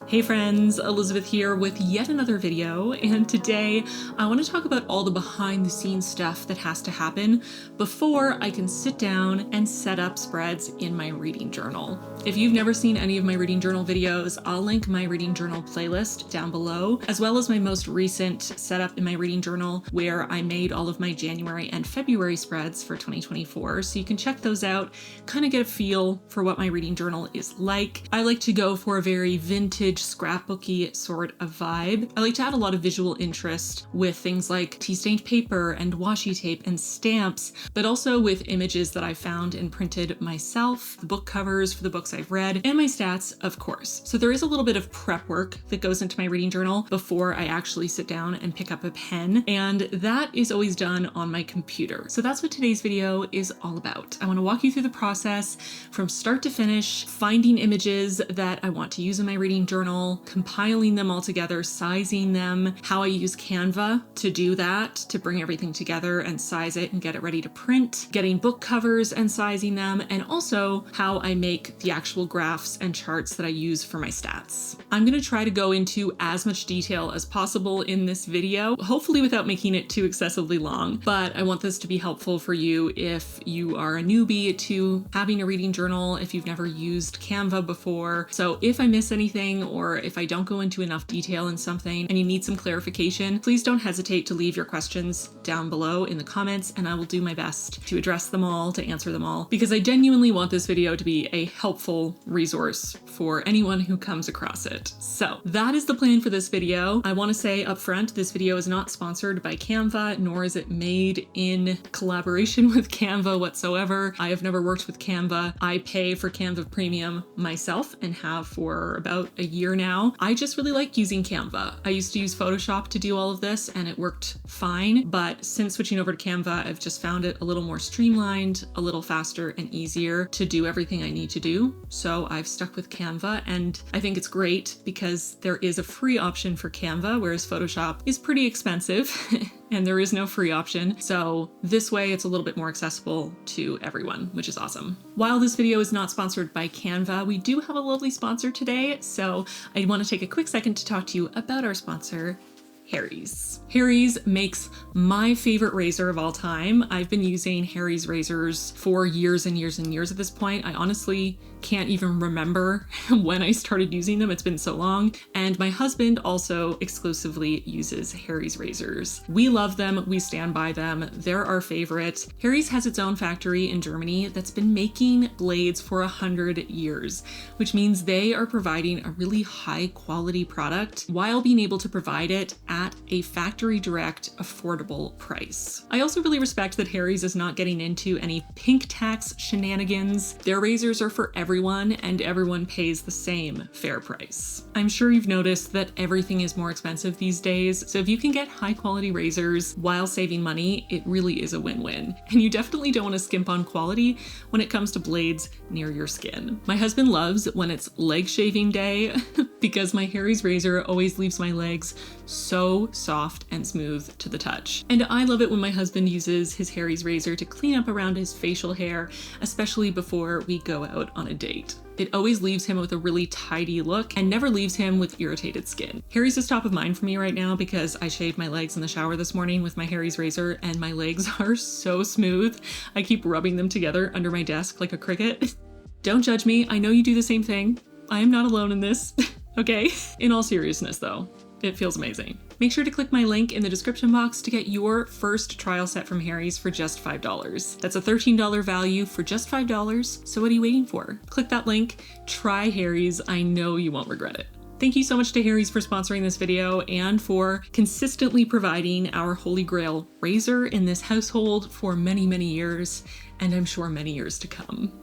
Hey friends, Elizabeth here with yet another video, and today I want to talk about all the behind the scenes stuff that has to happen before I can sit down and set up spreads in my reading journal. If you've never seen any of my reading journal videos, I'll link my reading journal playlist down below, as well as my most recent setup in my reading journal where I made all of my January and February spreads for 2024. So you can check those out, kind of get a feel for what my reading journal is like. I like to go for a very vintage, scrapbooky sort of vibe. I like to add a lot of visual interest with things like tea-stained paper and washi tape and stamps, but also with images that I found and printed myself, the book covers for the books I've read, and my stats, of course. So there is a little bit of prep work that goes into my reading journal before I actually sit down and pick up a pen, and that is always done on my computer. So that's what today's video is all about. I want to walk you through the process from start to finish, finding images that I want to use in my reading journal, compiling them all together, sizing them, how I use Canva to do that, to bring everything together and size it and get it ready to print, getting book covers and sizing them, and also how I make the actual graphs and charts that I use for my stats. I'm going to try to go into as much detail as possible in this video, hopefully without making it too excessively long, but I want this to be helpful for you if you are a newbie to having a reading journal, if you've never used Canva before. So if I miss anything, or if I don't go into enough detail in something and you need some clarification, please don't hesitate to leave your questions down below in the comments, and I will do my best to address them all, to answer them all, because I genuinely want this video to be a helpful resource for anyone who comes across it. So that is the plan for this video. I want to say up front, this video is not sponsored by Canva, nor is it made in collaboration with Canva whatsoever. I have never worked with Canva. I pay for Canva Premium myself and have for about a year now. I just really like using Canva. I used to use Photoshop to do all of this and it worked fine, but since switching over to Canva, I've just found it a little more streamlined, a little faster and easier to do everything I need to do. So I've stuck with Canva, and I think it's great because there is a free option for Canva, whereas Photoshop is pretty expensive and there is no free option. So this way it's a little bit more accessible to everyone, which is awesome. While this video is not sponsored by Canva, we do have a lovely sponsor today. So I want to take a quick second to talk to you about our sponsor, Harry's. Harry's makes my favorite razor of all time. I've been using Harry's razors for years and years and years at this point. I honestly can't even remember when I started using them. It's been so long. And my husband also exclusively uses Harry's razors. We love them. We stand by them. They're our favorite. Harry's has its own factory in Germany that's been making blades for 100 years, which means they are providing a really high quality product while being able to provide it at a factory direct, affordable price. I also really respect that Harry's is not getting into any pink tax shenanigans. Their razors are for everyone, and everyone pays the same fair price. I'm sure you've noticed that everything is more expensive these days, so if you can get high quality razors while saving money, it really is a win-win. And you definitely don't want to skimp on quality when it comes to blades near your skin. My husband loves when it's leg shaving day because my Harry's razor always leaves my legs so soft and smooth to the touch. And I love it when my husband uses his Harry's razor to clean up around his facial hair, especially before we go out on a date. It always leaves him with a really tidy look and never leaves him with irritated skin. Harry's is top of mind for me right now because I shaved my legs in the shower this morning with my Harry's razor and my legs are so smooth. I keep rubbing them together under my desk like a cricket. Don't judge me. I know you do the same thing. I am not alone in this. Okay? In all seriousness though, it feels amazing. Make sure to click my link in the description box to get your first trial set from Harry's for just $5. That's a $13 value for just $5, so what are you waiting for? Click that link, try Harry's, I know you won't regret it. Thank you so much to Harry's for sponsoring this video and for consistently providing our holy grail razor in this household for many, many years, and I'm sure many years to come.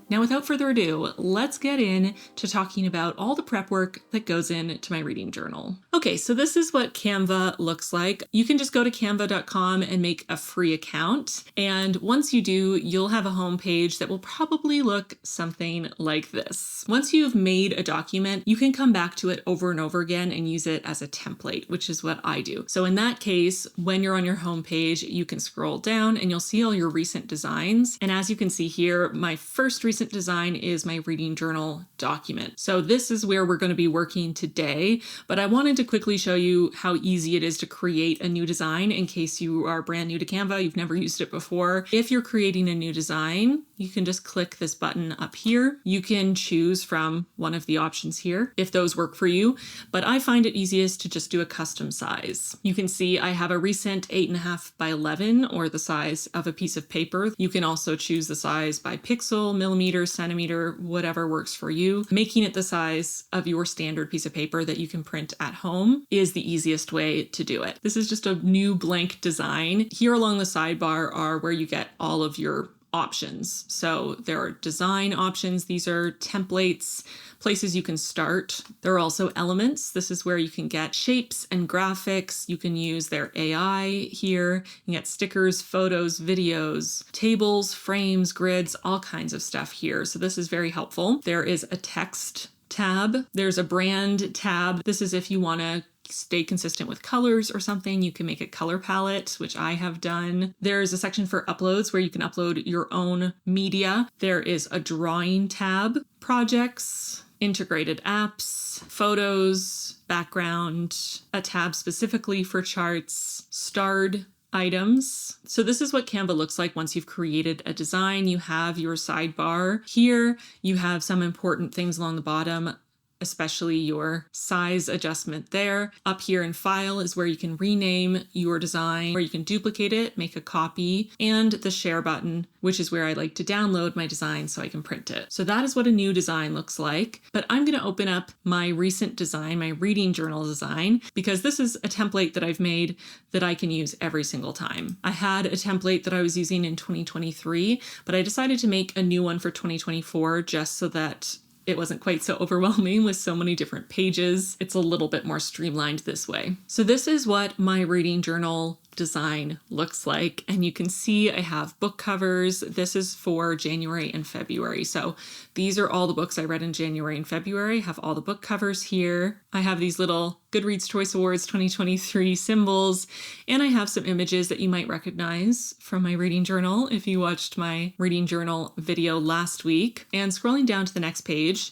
Now, without further ado, let's get in to talking about all the prep work that goes into my reading journal. Okay, so this is what Canva looks like. You can just go to canva.com and make a free account. And once you do, you'll have a homepage that will probably look something like this. Once you've made a document, you can come back to it over and over again and use it as a template, which is what I do. So in that case, when you're on your homepage, you can scroll down and you'll see all your recent designs. And as you can see here, my first recent design is my reading journal document. So this is where we're going to be working today, but I wanted to quickly show you how easy it is to create a new design in case you are brand new to Canva, you've never used it before. If you're creating a new design, you can just click this button up here. You can choose from one of the options here if those work for you, but I find it easiest to just do a custom size. You can see I have a recent 8.5 by 11 or the size of a piece of paper. You can also choose the size by pixel, millimeter, centimeter, whatever works for you. Making it the size of your standard piece of paper that you can print at home is the easiest way to do it. This is just a new blank design. Here along the sidebar are where you get all of your options. So there are design options. These are templates, places you can start. There are also elements. This is where you can get shapes and graphics. You can use their AI here. You can get stickers, photos, videos, tables, frames, grids, all kinds of stuff here. So this is very helpful. There is a text tab. There's a brand tab. This is if you want to stay consistent with colors or something, you can make a color palette, which I have done. There's a section for uploads where you can upload your own media. There is a drawing tab, projects, integrated apps, photos, background, a tab specifically for charts, starred items. So this is what Canva looks like once you've created a design. You have your sidebar here. You have some important things along the bottom, especially your size adjustment there. Up here in File is where you can rename your design, where you can duplicate it, make a copy, and the share button, which is where I like to download my design so I can print it. So that is what a new design looks like. But I'm going to open up my recent design, my reading journal design, because this is a template that I've made that I can use every single time. I had a template that I was using in 2023, but I decided to make a new one for 2024 just so that it wasn't quite so overwhelming with so many different pages. It's a little bit more streamlined this way. So this is what my reading journal design looks like. And you can see I have book covers. This is for January and February. So these are all the books I read in January and February. I have all the book covers here. I have these little Goodreads Choice Awards 2023 symbols, and I have some images that you might recognize from my reading journal if you watched my reading journal video last week. And scrolling down to the next page,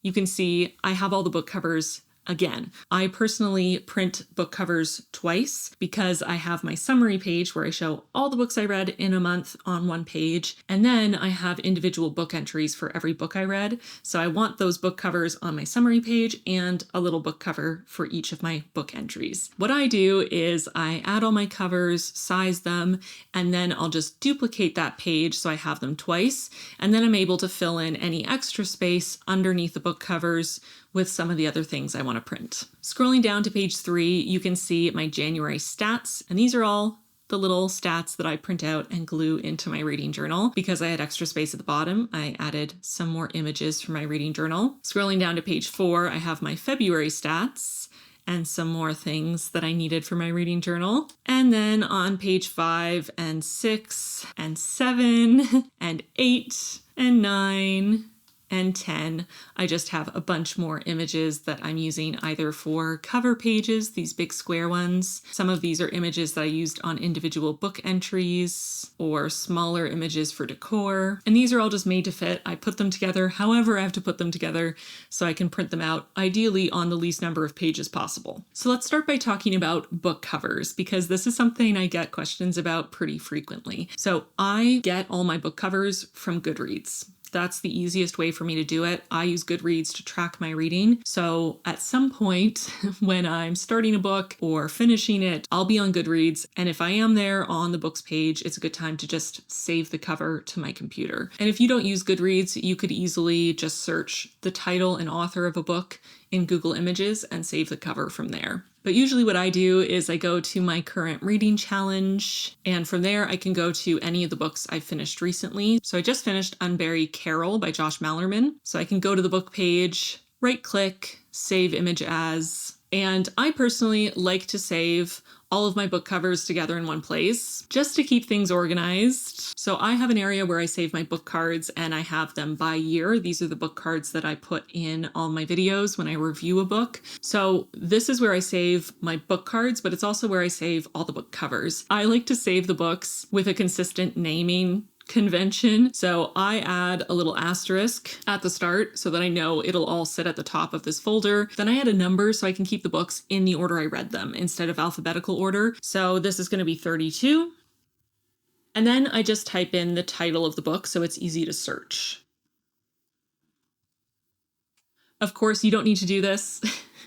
you can see I have all the book covers again. I personally print book covers twice because I have my summary page where I show all the books I read in a month on one page, and then I have individual book entries for every book I read. So I want those book covers on my summary page and a little book cover for each of my book entries. What I do is I add all my covers, size them, and then I'll just duplicate that page so I have them twice, and then I'm able to fill in any extra space underneath the book covers with some of the other things I want to print. Scrolling down to page 3, you can see my January stats, and these are all the little stats that I print out and glue into my reading journal. Because I had extra space at the bottom, I added some more images for my reading journal. Scrolling down to page 4, I have my February stats and some more things that I needed for my reading journal. And then on page 5 and 6 and 7 and 8 and 9 and 10, I just have a bunch more images that I'm using either for cover pages, these big square ones. Some of these are images that I used on individual book entries, or smaller images for decor. And these are all just made to fit. I put them together however I have to put them together so I can print them out, ideally on the least number of pages possible. So let's start by talking about book covers, because this is something I get questions about pretty frequently. So I get all my book covers from Goodreads. That's the easiest way for me to do it. I use Goodreads to track my reading. So at some point when I'm starting a book or finishing it, I'll be on Goodreads. And if I am there on the books page, it's a good time to just save the cover to my computer. And if you don't use Goodreads, you could easily just search the title and author of a book in Google Images and save the cover from there. But usually what I do is I go to my current reading challenge, and from there I can go to any of the books I've finished recently. So I just finished Unbury Carol by Josh Malerman. So I can go to the book page, right click, save image as, and I personally like to save all of my book covers together in one place just to keep things organized. So I have an area where I save my book cards, and I have them by year. These are the book cards that I put in all my videos when I review a book. So this is where I save my book cards, but it's also where I save all the book covers. I like to save the books with a consistent naming convention. So I add a little asterisk at the start so that I know it'll all sit at the top of this folder. Then I add a number so I can keep the books in the order I read them instead of alphabetical order. So this is going to be 32. And then I just type in the title of the book so it's easy to search. Of course, you don't need to do this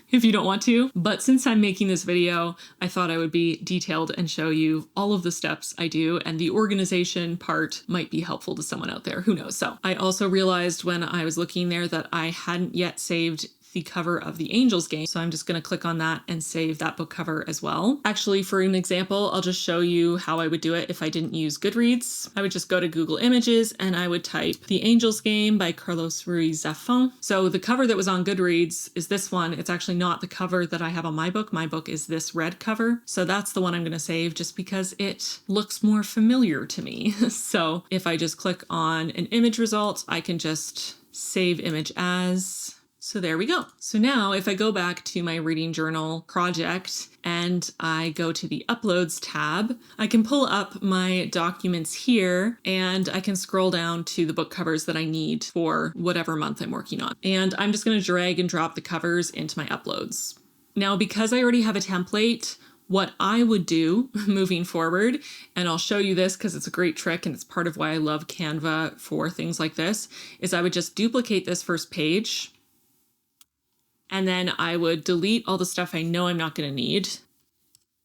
if you don't want to, but since I'm making this video, I thought I would be detailed and show you all of the steps I do, and the organization part might be helpful to someone out there, who knows. So I also realized when I was looking there that I hadn't yet saved the cover of the Angels game. So I'm just going to click on that and save that book cover as well. Actually, for an example, I'll just show you how I would do it if I didn't use Goodreads. I would just go to Google Images and I would type The Angels Game by Carlos Ruiz Zafón. So the cover that was on Goodreads is this one. It's actually not the cover that I have on my book. My book is this red cover. So that's the one I'm going to save just because it looks more familiar to me. So if I just click on an image result, I can just save image as. So there we go. So now if I go back to my reading journal project and I go to the Uploads tab, I can pull up my documents here and I can scroll down to the book covers that I need for whatever month I'm working on. And I'm just going to drag and drop the covers into my uploads. Now, because I already have a template, what I would do moving forward, and I'll show you this because it's a great trick and it's part of why I love Canva for things like this, is I would just duplicate this first page. And then I would delete all the stuff I know I'm not going to need.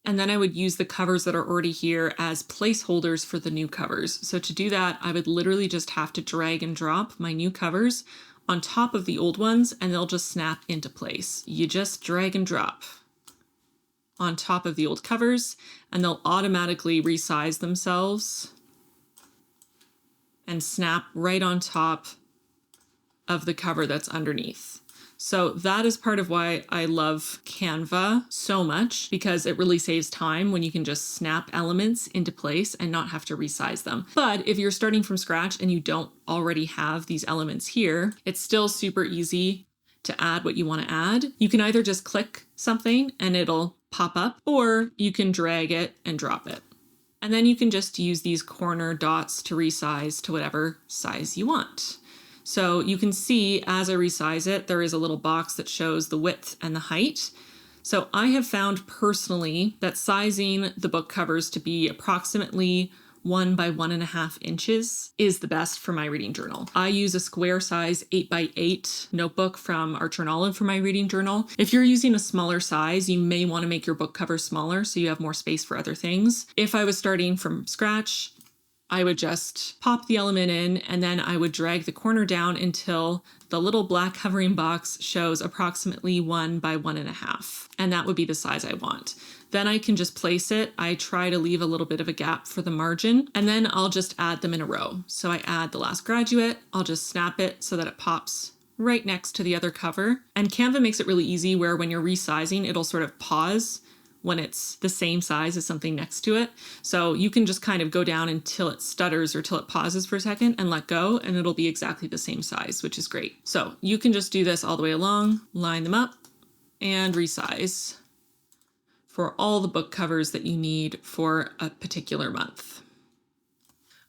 And then I would use the covers that are already here as placeholders for the new covers. So to do that, I would literally just have to drag and drop my new covers on top of the old ones and they'll just snap into place. You just drag and drop on top of the old covers and they'll automatically resize themselves and snap right on top of the cover that's underneath. So that is part of why I love Canva so much, because it really saves time when you can just snap elements into place and not have to resize them. But if you're starting from scratch and you don't already have these elements here, it's still super easy to add what you want to add. You can either just click something and it'll pop up, or you can drag it and drop it. And then you can just use these corner dots to resize to whatever size you want. So you can see as I resize it, there is a little box that shows the width and the height. So I have found personally that sizing the book covers to be approximately 1 by 1.5 inches is the best for my reading journal. I use a square size 8 by 8 notebook from Archer and Olive for my reading journal. If you're using a smaller size, you may want to make your book cover smaller so you have more space for other things. If I was starting from scratch, I would just pop the element in and then I would drag the corner down until the little black covering box shows approximately 1 by 1.5. And that would be the size I want. Then I can just place it. I try to leave a little bit of a gap for the margin and then I'll just add them in a row. So I add the last graduate, I'll just snap it so that it pops right next to the other cover. And Canva makes it really easy where when you're resizing, it'll sort of pause when it's the same size as something next to it. So you can just kind of go down until it stutters or till it pauses for a second and let go, and it'll be exactly the same size, which is great. So you can just do this all the way along, line them up, and resize for all the book covers that you need for a particular month.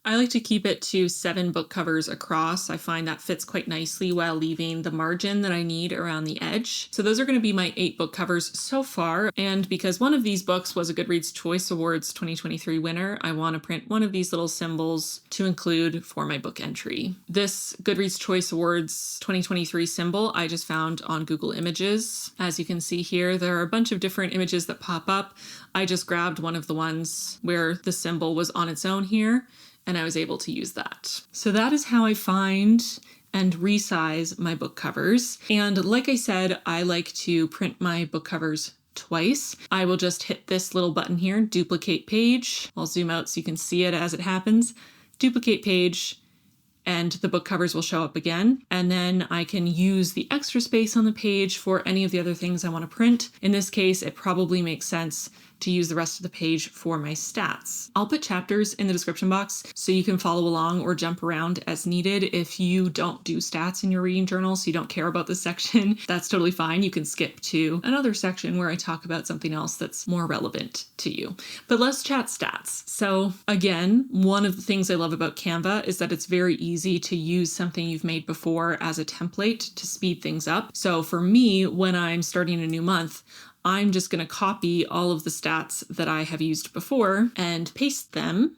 I like to keep it to 7 book covers across. I find that fits quite nicely while leaving the margin that I need around the edge. So those are going to be my 8 book covers so far. And because one of these books was a Goodreads Choice Awards 2023 winner, I want to print one of these little symbols to include for my book entry. This Goodreads Choice Awards 2023 symbol I just found on Google Images. As you can see here, there are a bunch of different images that pop up. I just grabbed one of the ones where the symbol was on its own here, and I was able to use that. So that is how I find and resize my book covers. And like I said, I like to print my book covers twice. I will just hit this little button here, duplicate page. I'll zoom out so you can see it as it happens. Duplicate page, and the book covers will show up again. And then I can use the extra space on the page for any of the other things I want to print. In this case, it probably makes sense to use the rest of the page for my stats. I'll put chapters in the description box so you can follow along or jump around as needed. If you don't do stats in your reading journal, so you don't care about this section, that's totally fine. You can skip to another section where I talk about something else that's more relevant to you. But let's chat stats. So again, one of the things I love about Canva is that it's very easy to use something you've made before as a template to speed things up. So for me, when I'm starting a new month, I'm just going to copy all of the stats that I have used before and paste them.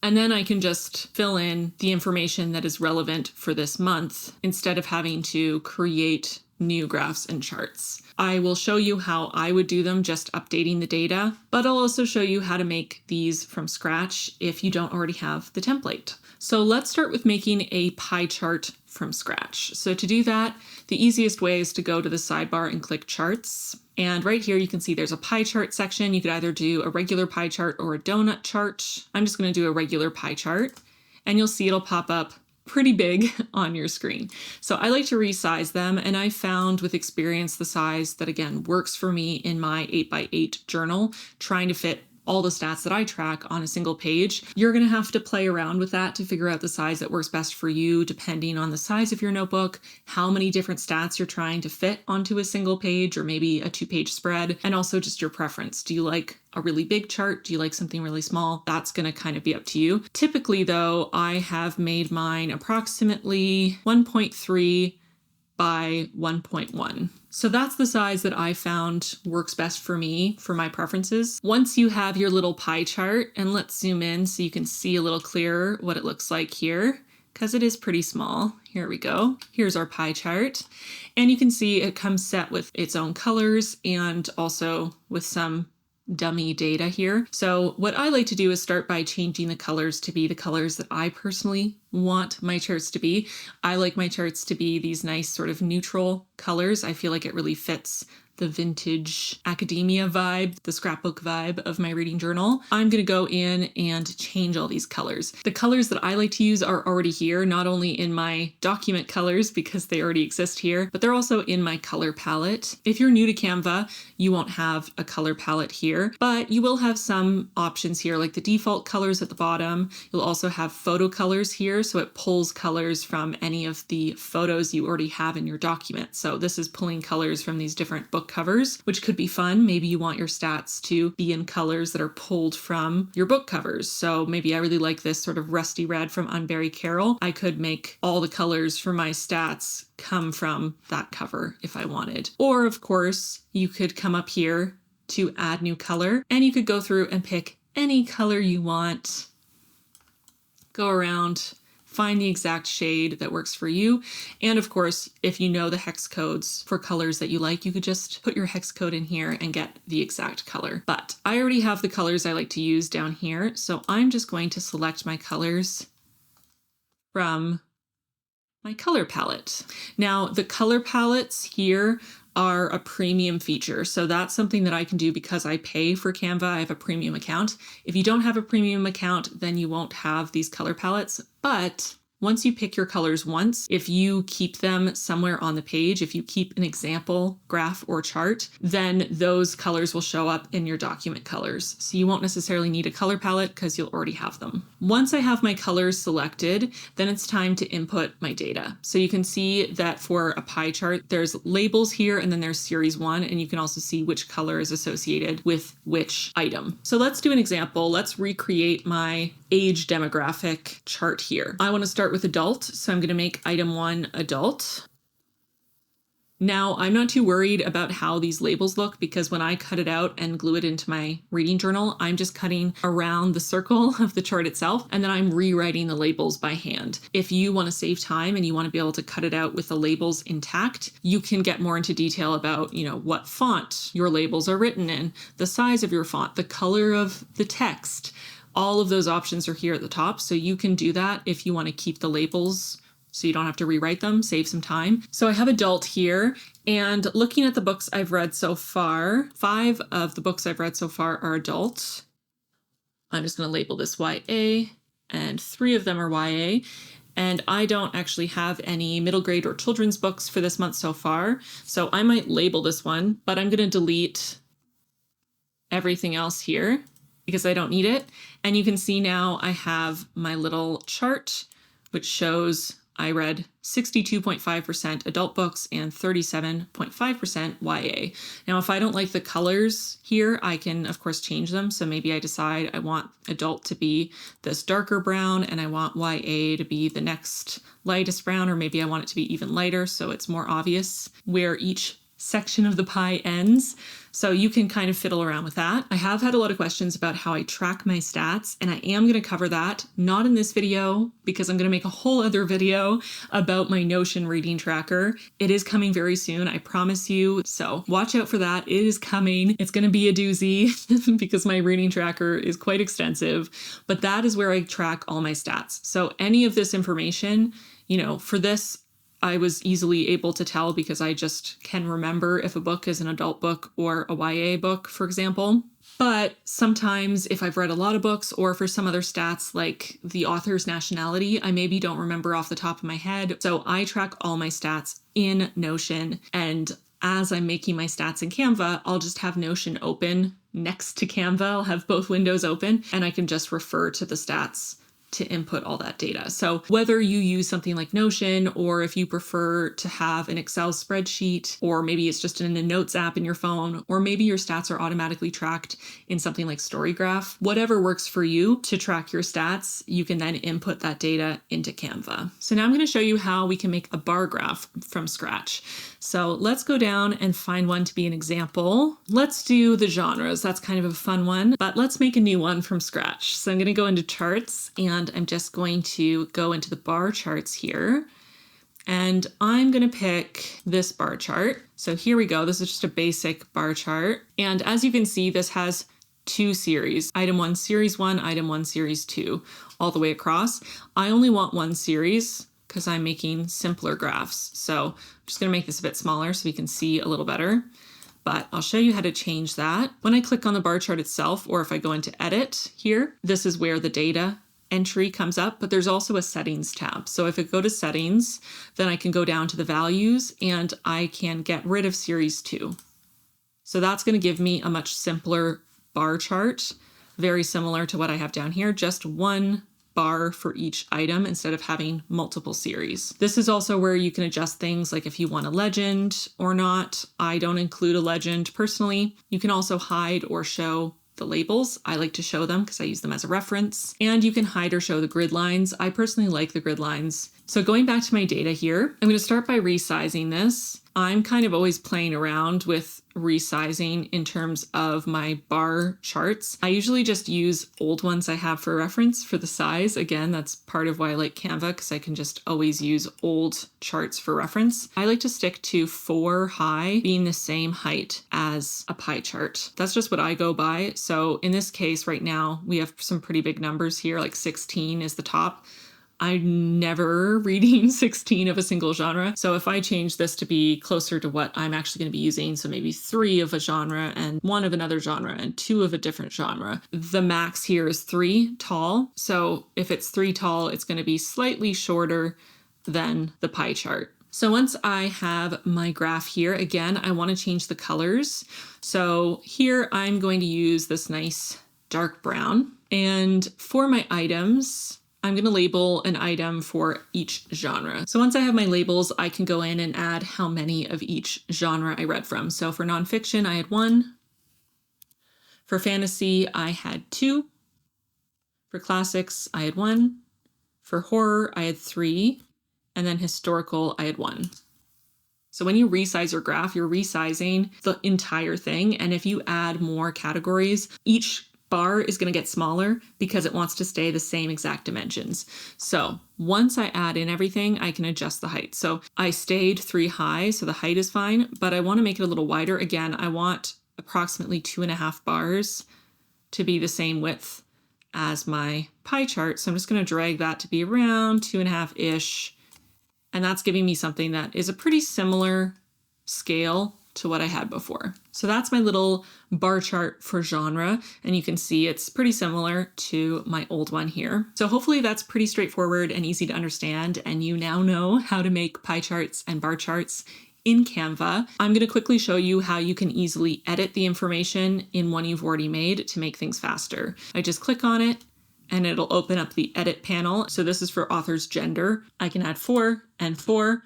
And then I can just fill in the information that is relevant for this month instead of having to create new graphs and charts. I will show you how I would do them, just updating the data, but I'll also show you how to make these from scratch if you don't already have the template. So let's start with making a pie chart from scratch. So to do that, the easiest way is to go to the sidebar and click charts. And right here, you can see there's a pie chart section. You could either do a regular pie chart or a donut chart. I'm just going to do a regular pie chart, and you'll see it'll pop up pretty big on your screen. So I like to resize them, and I found with experience the size that again works for me in my 8x8 journal, trying to fit all the stats that I track on a single page. You're going to have to play around with that to figure out the size that works best for you, depending on the size of your notebook, how many different stats you're trying to fit onto a single page or maybe a 2-page spread, and also just your preference. Do you like a really big chart? Do you like something really small? That's going to kind of be up to you. Typically though, I have made mine approximately 1.3 by 1.1. So that's the size that I found works best for me, for my preferences. Once you have your little pie chart, and let's zoom in so you can see a little clearer what it looks like here, because it is pretty small. Here we go. Here's our pie chart. And you can see it comes set with its own colors and also with some dummy data here. So what I like to do is start by changing the colors to be the colors that I personally want my charts to be. I like my charts to be these nice sort of neutral colors. I feel like it really fits the vintage academia vibe, the scrapbook vibe of my reading journal. I'm going to go in and change all these colors. The colors that I like to use are already here, not only in my document colors because they already exist here, but they're also in my color palette. If you're new to Canva, you won't have a color palette here, but you will have some options here like the default colors at the bottom. You'll also have photo colors here, so it pulls colors from any of the photos you already have in your document. So this is pulling colors from these different book covers, which could be fun. Maybe you want your stats to be in colors that are pulled from your book covers. So maybe I really like this sort of rusty red from Unbury Carol. I could make all the colors for my stats come from that cover if I wanted. Or of course, you could come up here to add new color, and you could go through and pick any color you want. Go around, find the exact shade that works for you. And of course, if you know the hex codes for colors that you like, you could just put your hex code in here and get the exact color. But I already have the colors I like to use down here, so I'm just going to select my colors from my color palette. Now, the color palettes here are a premium feature. So that's something that I can do because I pay for Canva. I have a premium account. If you don't have a premium account, then you won't have these color palettes. But once you pick your colors once, if you keep them somewhere on the page, if you keep an example graph or chart, then those colors will show up in your document colors. So you won't necessarily need a color palette because you'll already have them. Once I have my colors selected, then it's time to input my data. So you can see that for a pie chart, there's labels here and then there's series 1, and you can also see which color is associated with which item. So let's do an example. Let's recreate my age demographic chart here. I want to start with adult, so I'm going to make item 1 adult. Now, I'm not too worried about how these labels look because when I cut it out and glue it into my reading journal, I'm just cutting around the circle of the chart itself, and then I'm rewriting the labels by hand. If you want to save time and you want to be able to cut it out with the labels intact, you can get more into detail about, what font your labels are written in, the size of your font, the color of the text. All of those options are here at the top, so you can do that if you want to keep the labels so you don't have to rewrite them, save some time. So I have adult here, and looking at the books I've read so far, 5 of the books I've read so far are adult. I'm just going to label this YA, and 3 of them are YA. And I don't actually have any middle grade or children's books for this month so far, so I might label this one, but I'm going to delete everything else here because I don't need it. And you can see now I have my little chart, which shows I read 62.5% adult books and 37.5% YA. Now, if I don't like the colors here, I can, of course, change them. So maybe I decide I want adult to be this darker brown and I want YA to be the next lightest brown, or maybe I want it to be even lighter so it's more obvious where each section of the pie ends. So you can kind of fiddle around with that. I have had a lot of questions about how I track my stats, and I am going to cover that, not in this video, because I'm going to make a whole other video about my Notion reading tracker. It is coming very soon, I promise you. So watch out for that. It is coming. It's going to be a doozy because my reading tracker is quite extensive, but that is where I track all my stats. So any of this information, you know, for this, I was easily able to tell because I just can remember if a book is an adult book or a YA book, for example. But sometimes if I've read a lot of books or for some other stats like the author's nationality, I maybe don't remember off the top of my head. So I track all my stats in Notion. And as I'm making my stats in Canva, I'll just have Notion open next to Canva. I'll have both windows open and I can just refer to the stats to input all that data. So whether you use something like Notion, or if you prefer to have an Excel spreadsheet, or maybe it's just in a notes app in your phone, or maybe your stats are automatically tracked in something like Storygraph, whatever works for you to track your stats, you can then input that data into Canva. So now I'm going to show you how we can make a bar graph from scratch. So let's go down and find one to be an example. Let's do the genres. That's kind of a fun one, but let's make a new one from scratch. So I'm going to go into charts and I'm just going to go into the bar charts here. And I'm going to pick this bar chart. So here we go. This is just a basic bar chart. And as you can see, this has two series, item 1, series 1, item 1, series 2, all the way across. I only want one series because I'm making simpler graphs. So I'm just going to make this a bit smaller so we can see a little better, but I'll show you how to change that. When I click on the bar chart itself, or if I go into edit here, this is where the data entry comes up, but there's also a settings tab. So if I go to settings, then I can go down to the values and I can get rid of series 2. So that's going to give me a much simpler bar chart, very similar to what I have down here, just one bar for each item instead of having multiple series. This is also where you can adjust things like if you want a legend or not. I don't include a legend personally. You can also hide or show the labels. I like to show them because I use them as a reference. And you can hide or show the grid lines. I personally like the grid lines. So going back to my data here, I'm going to start by resizing this. I'm kind of always playing around with resizing in terms of my bar charts. I usually just use old ones I have for reference for the size. Again, that's part of why I like Canva, because I can just always use old charts for reference. I like to stick to 4 high being the same height as a pie chart. That's just what I go by. So in this case right now, we have some pretty big numbers here, like 16 is the top. I'm never reading 16 of a single genre. So if I change this to be closer to what I'm actually going to be using, so maybe 3 of a genre and 1 of another genre and 2 of a different genre, the max here is 3 tall. So if it's 3 tall, it's going to be slightly shorter than the pie chart. So once I have my graph here, again, I want to change the colors. So here I'm going to use this nice dark brown. And for my items, I'm going to label an item for each genre. So once I have my labels, I can go in and add how many of each genre I read from. So for nonfiction, I had 1. For fantasy, I had 2. For classics, I had 1. For horror, I had 3. And then historical, I had 1. So when you resize your graph, you're resizing the entire thing. And if you add more categories, each bar is going to get smaller because it wants to stay the same exact dimensions. So once I add in everything, I can adjust the height. So I stayed 3 high, so the height is fine, but I want to make it a little wider. Again, I want approximately 2.5 bars to be the same width as my pie chart. So I'm just going to drag that to be around 2.5-ish. And that's giving me something that is a pretty similar scale to what I had before. So that's my little bar chart for genre, and you can see it's pretty similar to my old one here. So hopefully that's pretty straightforward and easy to understand, and you now know how to make pie charts and bar charts in Canva. I'm going to quickly show you how you can easily edit the information in one you've already made to make things faster. I just click on it and it'll open up the edit panel. So this is for author's gender. I can add 4 and 4.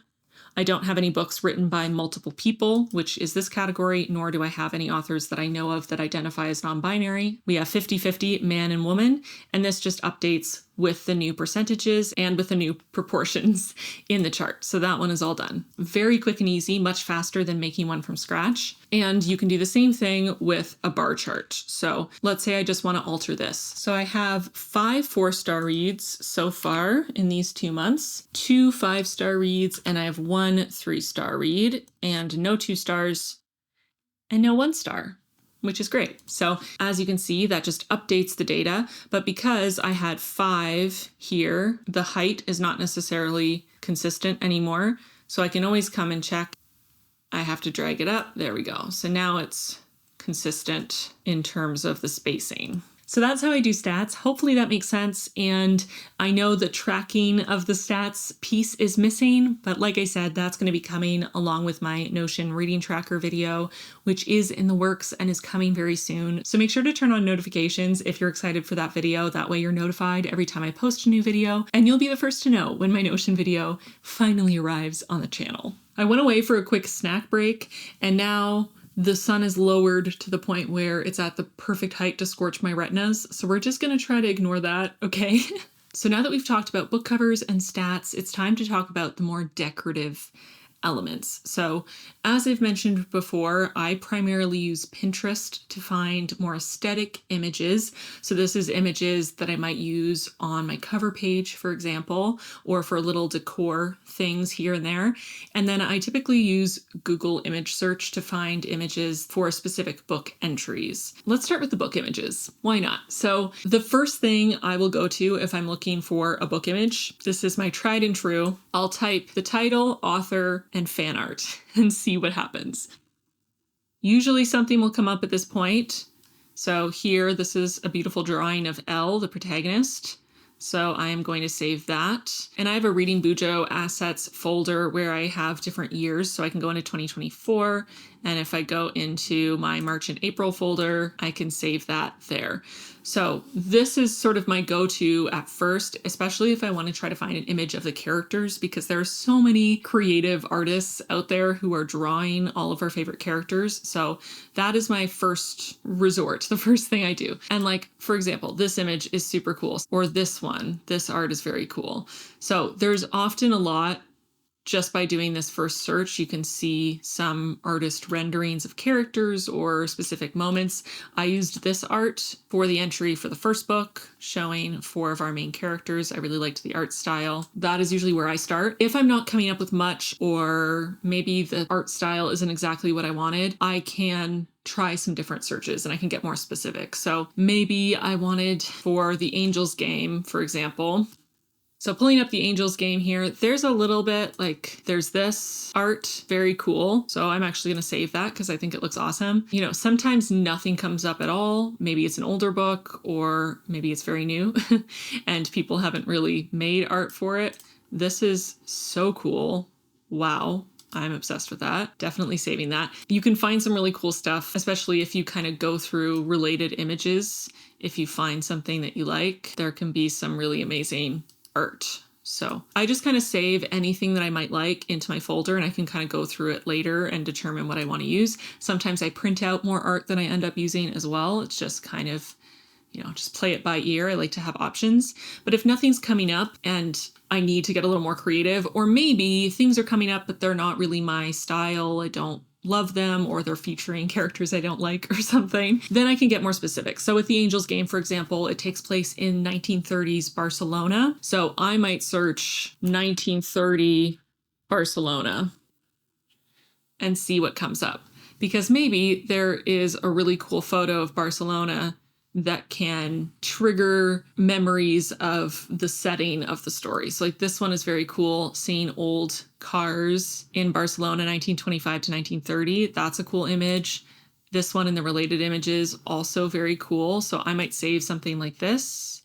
I don't have any books written by multiple people, which is this category, nor do I have any authors that I know of that identify as non-binary. We have 50-50 man and woman, and this just updates with the new percentages and with the new proportions in the chart. So that one is all done. Very quick and easy, much faster than making one from scratch. And you can do the same thing with a bar chart. So let's say I just want to alter this. So I have 5 4-star reads so far in these 2 months, 2 5-star reads, and I have 1 3-star read, and no 2 stars and no 1 star, which is great. So as you can see, that just updates the data. But because I had 5 here, the height is not necessarily consistent anymore. So I can always come and check. I have to drag it up. There we go. So now it's consistent in terms of the spacing. So that's how I do stats. Hopefully that makes sense. And I know the tracking of the stats piece is missing, but like I said, that's going to be coming along with my Notion reading tracker video, which is in the works and is coming very soon. So make sure to turn on notifications if you're excited for that video. That way you're notified every time I post a new video, and you'll be the first to know when my Notion video finally arrives on the channel. I went away for a quick snack break, and now the sun is lowered to the point where it's at the perfect height to scorch my retinas. So we're just going to try to ignore that, okay? So now that we've talked about book covers and stats, it's time to talk about the more decorative elements. So as I've mentioned before, I primarily use Pinterest to find more aesthetic images. So this is images that I might use on my cover page, for example, or for little decor things here and there. And then I typically use Google image search to find images for specific book entries. Let's start with the book images. Why not? So the first thing I will go to if I'm looking for a book image, this is my tried and true. I'll type the title, author, and fan art and see what happens. Usually something will come up at this point. So here, this is a beautiful drawing of Elle, the protagonist. So I am going to save that. And I have a Reading Bujo assets folder where I have different years. So I can go into 2024. And if I go into my March and April folder, I can save that there. So this is sort of my go-to at first, especially if I want to try to find an image of the characters, because there are so many creative artists out there who are drawing all of our favorite characters. So that is my first resort, the first thing I do. And like, for example, this image is super cool, or this one, this art is very cool. So there's often a lot. Just by doing this first search, you can see some artist renderings of characters or specific moments. I used this art for the entry for the first book, showing 4 of our main characters. I really liked the art style. That is usually where I start. If I'm not coming up with much, or maybe the art style isn't exactly what I wanted, I can try some different searches and I can get more specific. So maybe I wanted for the Angels game, for example. So pulling up the Angels game here, there's a little bit like, there's this art, very cool. So I'm actually going to save that because I think it looks awesome. You know, sometimes nothing comes up at all. Maybe it's an older book, or maybe it's very new and people haven't really made art for it. This is so cool. Wow. I'm obsessed with that. Definitely saving that. You can find some really cool stuff, especially if you kind of go through related images. If you find something that you like, there can be some really amazing art. So I just kind of save anything that I might like into my folder, and I can kind of go through it later and determine what I want to use. Sometimes I print out more art than I end up using as well. It's just kind of, you know, just play it by ear. I like to have options. But if nothing's coming up and I need to get a little more creative, or maybe things are coming up but they're not really my style, I don't love them, or they're featuring characters I don't like or something, then I can get more specific. So with the Angels game, for example, it takes place in 1930s Barcelona. So I might search 1930 Barcelona and see what comes up, because maybe there is a really cool photo of Barcelona that can trigger memories of the setting of the story. So like this one is very cool, seeing old cars in Barcelona, 1925 to 1930. That's a cool image. This one and the related images, also very cool. So I might save something like this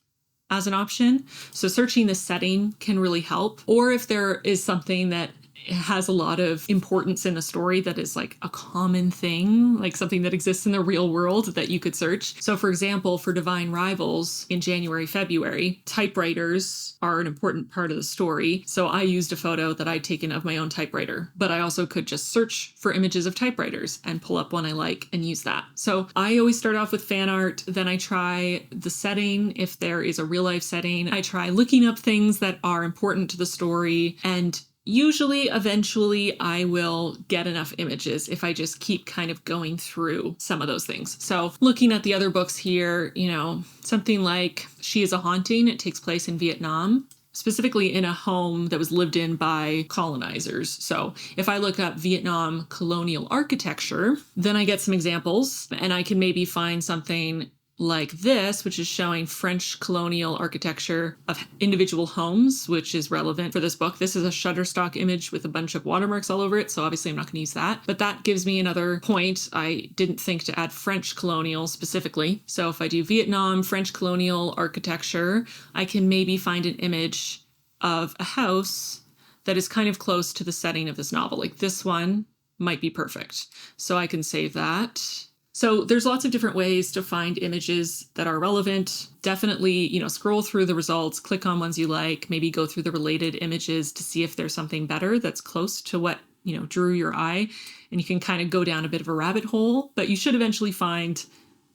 as an option. So searching the setting can really help. Or if there is something that has a lot of importance in the story that is like a common thing, like something that exists in the real world that you could search. So for example, for Divine Rivals in January, February, typewriters are an important part of the story. So I used a photo that I'd taken of my own typewriter, but I also could just search for images of typewriters and pull up one I like and use that. So I always start off with fan art, then I try the setting. If there is a real life setting, I try looking up things that are important to the story, and usually, eventually, I will get enough images if I just keep kind of going through some of those things. So looking at the other books here, you know, something like She is a Haunting, it takes place in Vietnam, specifically in a home that was lived in by colonizers. So if I look up Vietnam colonial architecture, then I get some examples, and I can maybe find something like this, which is showing French colonial architecture of individual homes, which is relevant for this book. This is a Shutterstock image with a bunch of watermarks all over it, so obviously I'm not going to use that. But that gives me another point. I didn't think to add French colonial specifically. So if I do Vietnam, French colonial architecture, I can maybe find an image of a house that is kind of close to the setting of this novel. Like this one might be perfect. So I can save that. So there's lots of different ways to find images that are relevant. Definitely, you know, scroll through the results, click on ones you like, maybe go through the related images to see if there's something better that's close to what, you know, drew your eye. And you can kind of go down a bit of a rabbit hole, but you should eventually find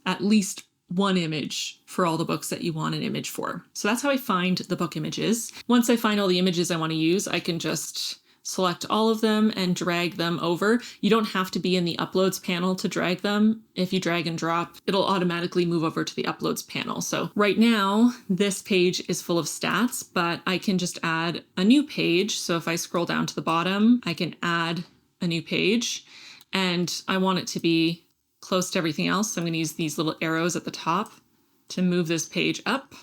at least one image for all the books that you want an image for. So that's how I find the book images. Once I find all the images I want to use, I can just select all of them and drag them over. You don't have to be in the uploads panel to drag them. If you drag and drop, it'll automatically move over to the uploads panel. So right now, this page is full of stats, but I can just add a new page. So if I scroll down to the bottom, I can add a new page, and I want it to be close to everything else. So I'm going to use these little arrows at the top to move this page up.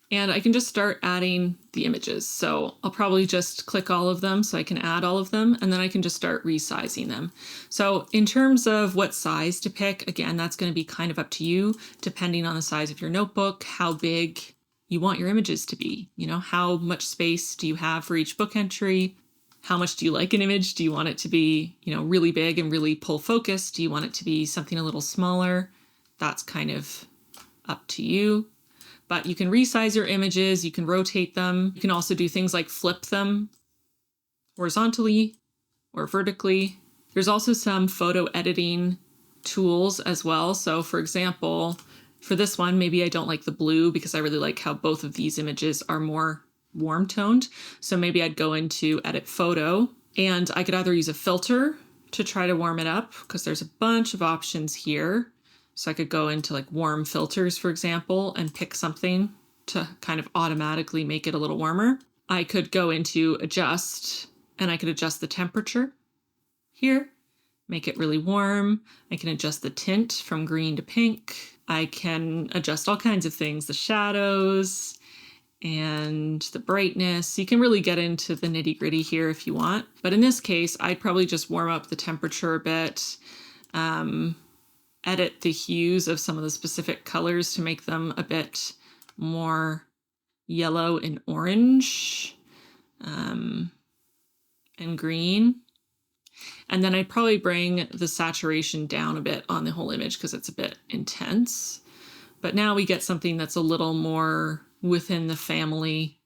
And I can just start adding the images. So I'll probably just click all of them so I can add all of them, and then I can just start resizing them. So in terms of what size to pick, again, that's going to be kind of up to you, depending on the size of your notebook, how big you want your images to be. You know, how much space do you have for each book entry? How much do you like an image? Do you want it to be, you know, really big and really pull focus? Do you want it to be something a little smaller? That's kind of up to you. But you can resize your images, you can rotate them. You can also do things like flip them horizontally or vertically. There's also some photo editing tools as well. So for example, for this one, maybe I don't like the blue because I really like how both of these images are more warm toned. So maybe I'd go into edit photo, and I could either use a filter to try to warm it up, because there's a bunch of options here. So I could go into like warm filters, for example, and pick something to kind of automatically make it a little warmer. I could go into adjust, and I could adjust the temperature here, make it really warm. I can adjust the tint from green to pink. I can adjust all kinds of things, the shadows and the brightness. You can really get into the nitty-gritty here if you want. But in this case, I'd probably just warm up the temperature a bit, edit the hues of some of the specific colors to make them a bit more yellow and orange, and green. And then I'd probably bring the saturation down a bit on the whole image because it's a bit intense. But now we get something that's a little more within the family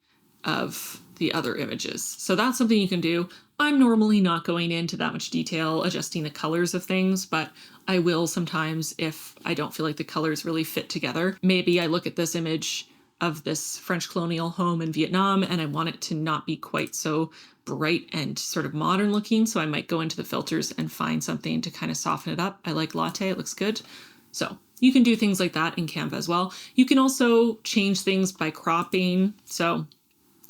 of the other images. So that's something you can do. I'm normally not going into that much detail adjusting the colors of things, but I will sometimes if I don't feel like the colors really fit together. Maybe I look at this image of this French colonial home in Vietnam and I want it to not be quite so bright and sort of modern looking. So I might go into the filters and find something to kind of soften it up. I like latte, it looks good. So you can do things like that in Canva as well. You can also change things by cropping. So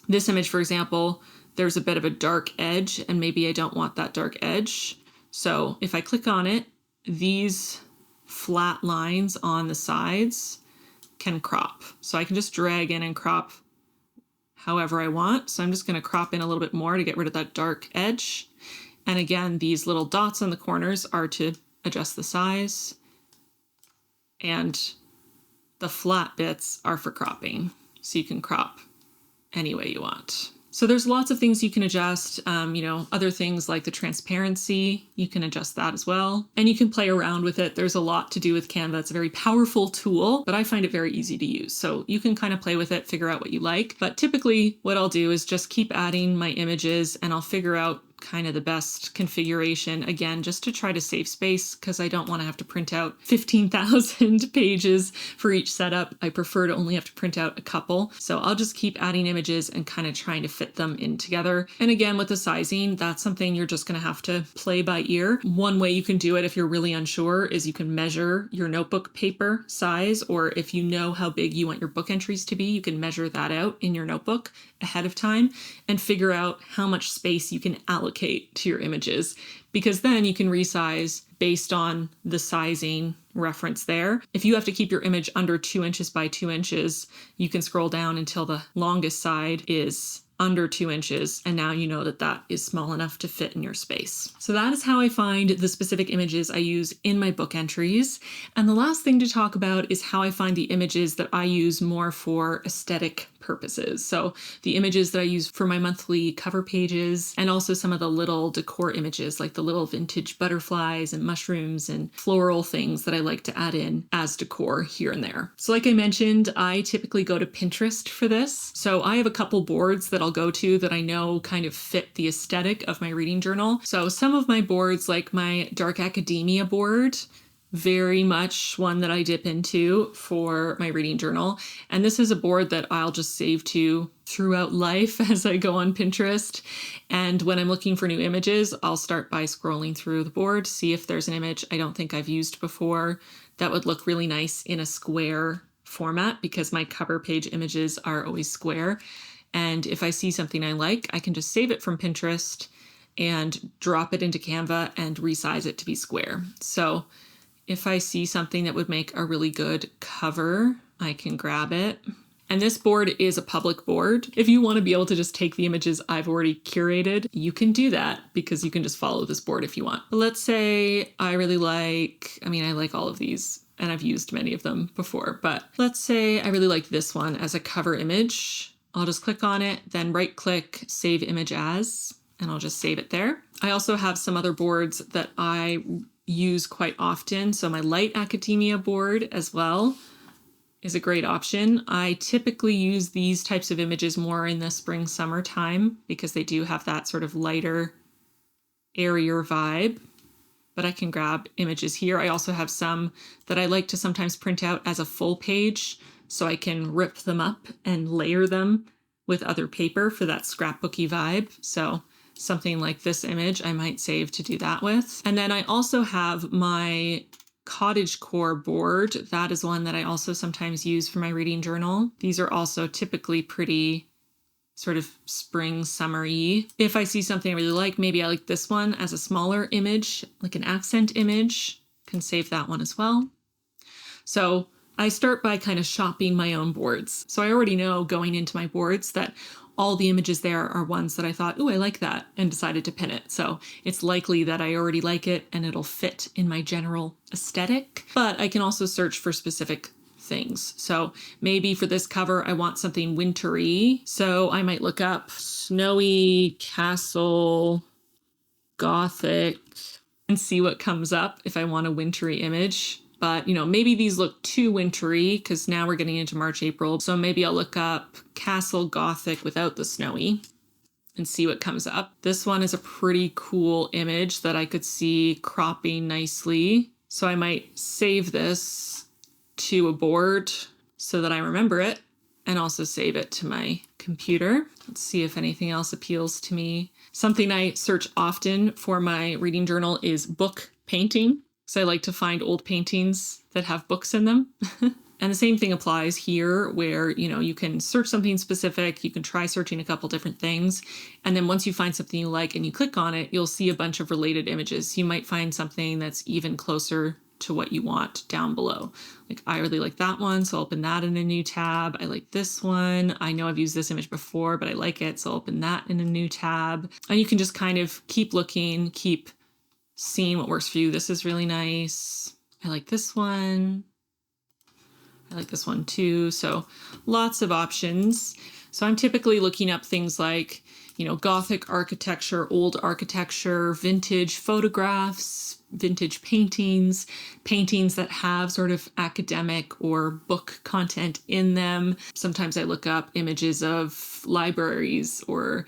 this image, for example, there's a bit of a dark edge, and maybe I don't want that dark edge. So if I click on it, these flat lines on the sides can crop. So I can just drag in and crop however I want. So I'm just going to crop in a little bit more to get rid of that dark edge. And again, these little dots on the corners are to adjust the size, and the flat bits are for cropping. So you can crop any way you want. So there's lots of things you can adjust, other things like the transparency, you can adjust that as well. And you can play around with it. There's a lot to do with Canva. It's a very powerful tool, but I find it very easy to use. So you can kind of play with it, figure out what you like. But typically what I'll do is just keep adding my images and I'll figure out kind of the best configuration, again, just to try to save space because I don't want to have to print out 15,000 pages for each setup. I prefer to only have to print out a couple. So I'll just keep adding images and kind of trying to fit them in together. And again, with the sizing, that's something you're just going to have to play by ear. One way you can do it if you're really unsure is you can measure your notebook paper size, or if you know how big you want your book entries to be, you can measure that out in your notebook ahead of time and figure out how much space you can allocate to your images, because then you can resize based on the sizing reference there. If you have to keep your image under 2 inches by 2 inches, you can scroll down until the longest side is under 2 inches, and now you know that that is small enough to fit in your space. So that is how I find the specific images I use in my book entries. And the last thing to talk about is how I find the images that I use more for aesthetic purposes. So the images that I use for my monthly cover pages, and also some of the little decor images like the little vintage butterflies and mushrooms and floral things that I like to add in as decor here and there. So like I mentioned, I typically go to Pinterest for this. So I have a couple boards that I'll go to that I know kind of fit the aesthetic of my reading journal. So some of my boards, like my Dark Academia board, very much one that I dip into for my reading journal. And this is a board that I'll just save to throughout life as I go on Pinterest. And when I'm looking for new images, I'll start by scrolling through the board, see if there's an image I don't think I've used before that would look really nice in a square format, because my cover page images are always square. And if I see something I like, I can just save it from Pinterest and drop it into Canva and resize it to be square. So if I see something that would make a really good cover, I can grab it. And this board is a public board. If you want to be able to just take the images I've already curated, you can do that, because you can just follow this board if you want. But let's say I really like, I like all of these and I've used many of them before, but let's say I really like this one as a cover image. I'll just click on it, then right click, save image as, and I'll just save it there. I also have some other boards that I use quite often. So my Light Academia board as well is a great option. I typically use these types of images more in the spring, summer time, because they do have that sort of lighter, airier vibe. But I can grab images here. I also have some that I like to sometimes print out as a full page, so I can rip them up and layer them with other paper for that scrapbooky vibe. So something like this image I might save to do that with. And then I also have my cottagecore board. That is one that I also sometimes use for my reading journal. These are also typically pretty sort of spring, summery. If I see something I really like, maybe I like this one as a smaller image, like an accent image, can save that one as well. So I start by kind of shopping my own boards. So I already know going into my boards that all the images there are ones that I thought, oh, I like that, and decided to pin it. So it's likely that I already like it and it'll fit in my general aesthetic. But I can also search for specific things. So maybe for this cover, I want something wintry. So I might look up snowy castle gothic and see what comes up if I want a wintry image. But, maybe these look too wintry because now we're getting into March, April. So maybe I'll look up Castle Gothic without the snowy and see what comes up. This one is a pretty cool image that I could see cropping nicely. So I might save this to a board so that I remember it, and also save it to my computer. Let's see if anything else appeals to me. Something I search often for my reading journal is book painting. So I like to find old paintings that have books in them. And the same thing applies here where, you can search something specific, you can try searching a couple different things. And then once you find something you like and you click on it, you'll see a bunch of related images. You might find something that's even closer to what you want down below. Like I really like that one, so I'll open that in a new tab. I like this one. I know I've used this image before, but I like it, so I'll open that in a new tab. And you can just kind of keep looking, keep seeing what works for you. This is really nice. I like this one. I like this one too. So lots of options. So I'm typically looking up things like, Gothic architecture, old architecture, vintage photographs, vintage paintings, paintings that have sort of academic or book content in them. Sometimes I look up images of libraries or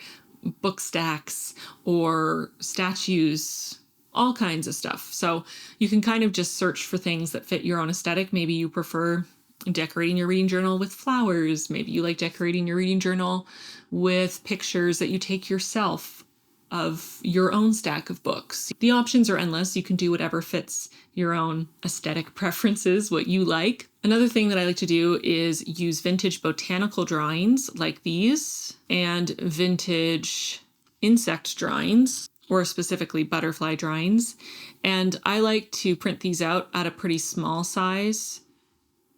book stacks or statues, all kinds of stuff. So you can kind of just search for things that fit your own aesthetic. Maybe you prefer decorating your reading journal with flowers. Maybe you like decorating your reading journal with pictures that you take yourself of your own stack of books. The options are endless. You can do whatever fits your own aesthetic preferences, what you like. Another thing that I like to do is use vintage botanical drawings like these and vintage insect drawings, or specifically butterfly drawings. And I like to print these out at a pretty small size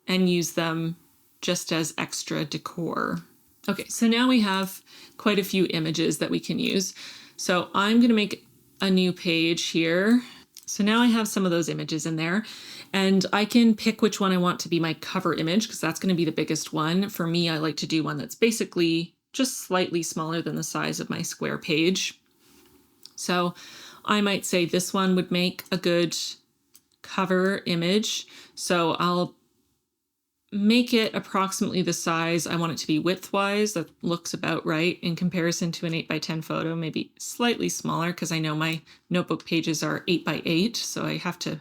and use them just as extra decor. Okay, so now we have quite a few images that we can use. So I'm gonna make a new page here. So now I have some of those images in there, and I can pick which one I want to be my cover image, because that's gonna be the biggest one. For me, I like to do one that's basically just slightly smaller than the size of my square page. So I might say this one would make a good cover image. So I'll make it approximately the size I want it to be width-wise. That looks about right in comparison to an 8x10 photo, maybe slightly smaller because I know my notebook pages are 8x8, so I have to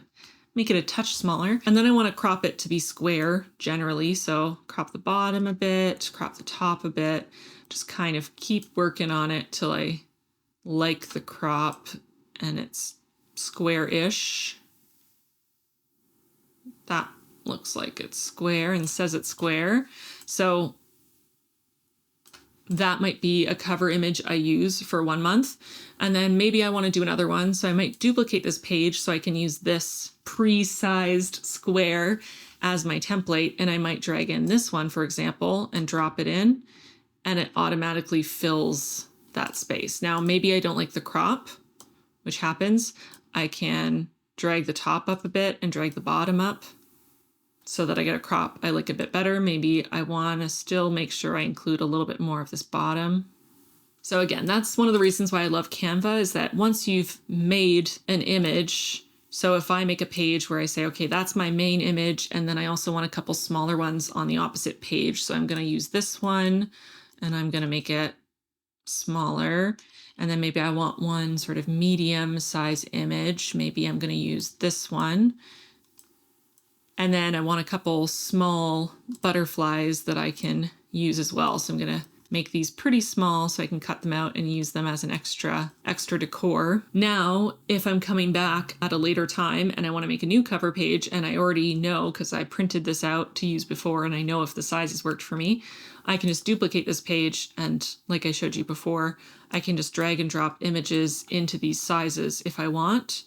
make it a touch smaller. And then I want to crop it to be square generally, so crop the bottom a bit, crop the top a bit, just kind of keep working on it till I like the crop and it's square-ish. That looks like it's square and says it's square. So that might be a cover image I use for 1 month. And then maybe I want to do another one. So I might duplicate this page so I can use this pre-sized square as my template. And I might drag in this one, for example, and drop it in, and it automatically fills that space. Now, maybe I don't like the crop, which happens. I can drag the top up a bit and drag the bottom up so that I get a crop I like a bit better. Maybe I want to still make sure I include a little bit more of this bottom. So again, that's one of the reasons why I love Canva, is that once you've made an image, so if I make a page where I say, okay, that's my main image, and then I also want a couple smaller ones on the opposite page. So I'm going to use this one and I'm going to make it smaller. And then maybe I want one sort of medium size image. Maybe I'm going to use this one. And then I want a couple small butterflies that I can use as well. So I'm going to make these pretty small so I can cut them out and use them as an extra decor. Now, if I'm coming back at a later time and I want to make a new cover page, and I already know because I printed this out to use before and I know if the sizes worked for me, I can just duplicate this page, and like I showed you before, I can just drag and drop images into these sizes if I want,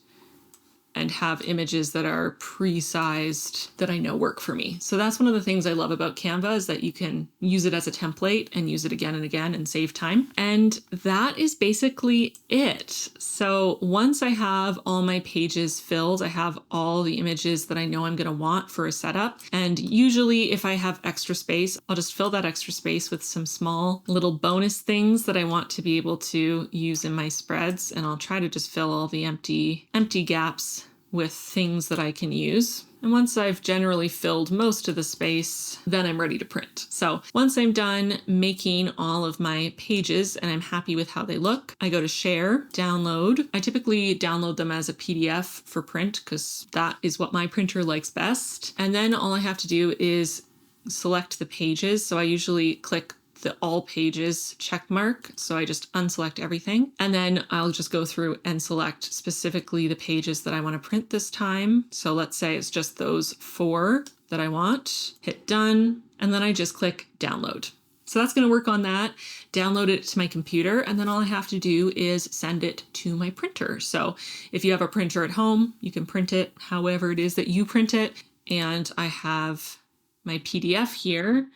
and have images that are pre-sized that I know work for me. So that's one of the things I love about Canva, is that you can use it as a template and use it again and again and save time. And that is basically it. So once I have all my pages filled, I have all the images that I know I'm going to want for a setup. And usually if I have extra space, I'll just fill that extra space with some small little bonus things that I want to be able to use in my spreads. And I'll try to just fill all the empty gaps with things that I can use. And once I've generally filled most of the space, then I'm ready to print. So once I'm done making all of my pages and I'm happy with how they look, I go to share, download. I typically download them as a PDF for print because that is what my printer likes best. And then all I have to do is select the pages. So I usually click the all pages check mark. So I just unselect everything. And then I'll just go through and select specifically the pages that I want to print this time. So let's say it's just those 4 that I want. Hit done. And then I just click download. So that's going to work on that. Download it to my computer. And then all I have to do is send it to my printer. So if you have a printer at home, you can print it however it is that you print it. And I have my PDF here,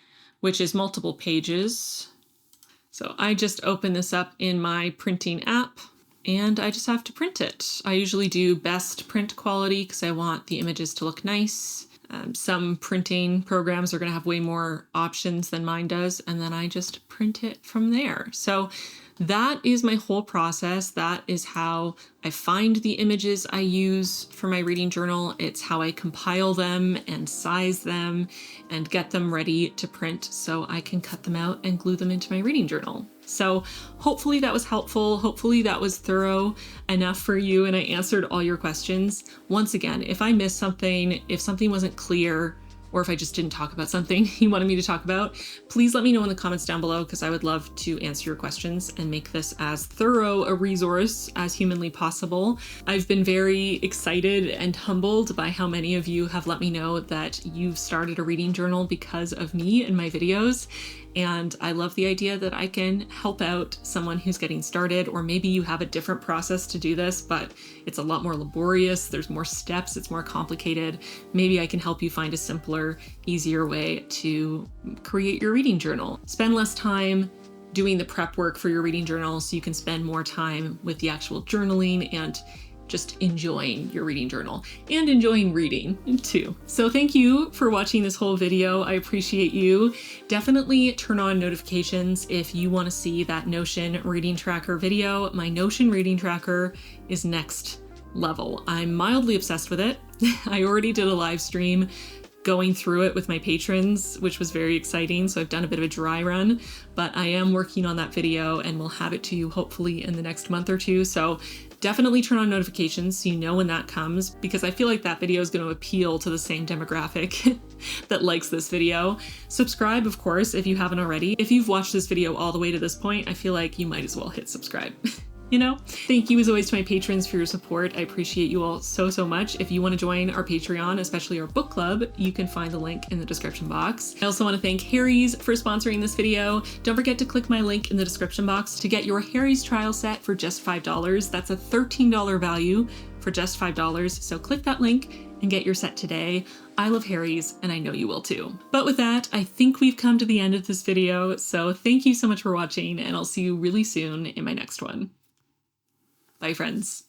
which is multiple pages. So I just open this up in my printing app and I just have to print it. I usually do best print quality because I want the images to look nice. Some printing programs are going to have way more options than mine does, and then I just print it from there. So that is my whole process. That is how I find the images I use for my reading journal. It's how I compile them and size them and get them ready to print so I can cut them out and glue them into my reading journal. So hopefully that was helpful. Hopefully that was thorough enough for you and I answered all your questions. Once again, if I missed something, if something wasn't clear, or if I just didn't talk about something you wanted me to talk about, please let me know in the comments down below because I would love to answer your questions and make this as thorough a resource as humanly possible. I've been very excited and humbled by how many of you have let me know that you've started a reading journal because of me and my videos. And I love the idea that I can help out someone who's getting started, or maybe you have a different process to do this, but it's a lot more laborious. There's more steps. It's more complicated. Maybe I can help you find a simpler, easier way to create your reading journal. Spend less time doing the prep work for your reading journal so you can spend more time with the actual journaling and just enjoying your reading journal and enjoying reading too. So thank you for watching this whole video. I appreciate you. Definitely turn on notifications if you want to see that Notion reading tracker video. My Notion reading tracker is next level. I'm mildly obsessed with it. I already did a live stream going through it with my patrons, which was very exciting. So I've done a bit of a dry run, but I am working on that video and we'll have it to you hopefully in the next month or two. So definitely turn on notifications so you know when that comes, because I feel like that video is going to appeal to the same demographic that likes this video. Subscribe, of course, if you haven't already. If you've watched this video all the way to this point, I feel like you might as well hit subscribe. You know? Thank you as always to my patrons for your support. I appreciate you all so, so much. If you want to join our Patreon, especially our book club, you can find the link in the description box. I also want to thank Harry's for sponsoring this video. Don't forget to click my link in the description box to get your Harry's trial set for just $5. That's a $13 value for just $5. So click that link and get your set today. I love Harry's and I know you will too. But with that, I think we've come to the end of this video. So thank you so much for watching and I'll see you really soon in my next one. Bye, friends.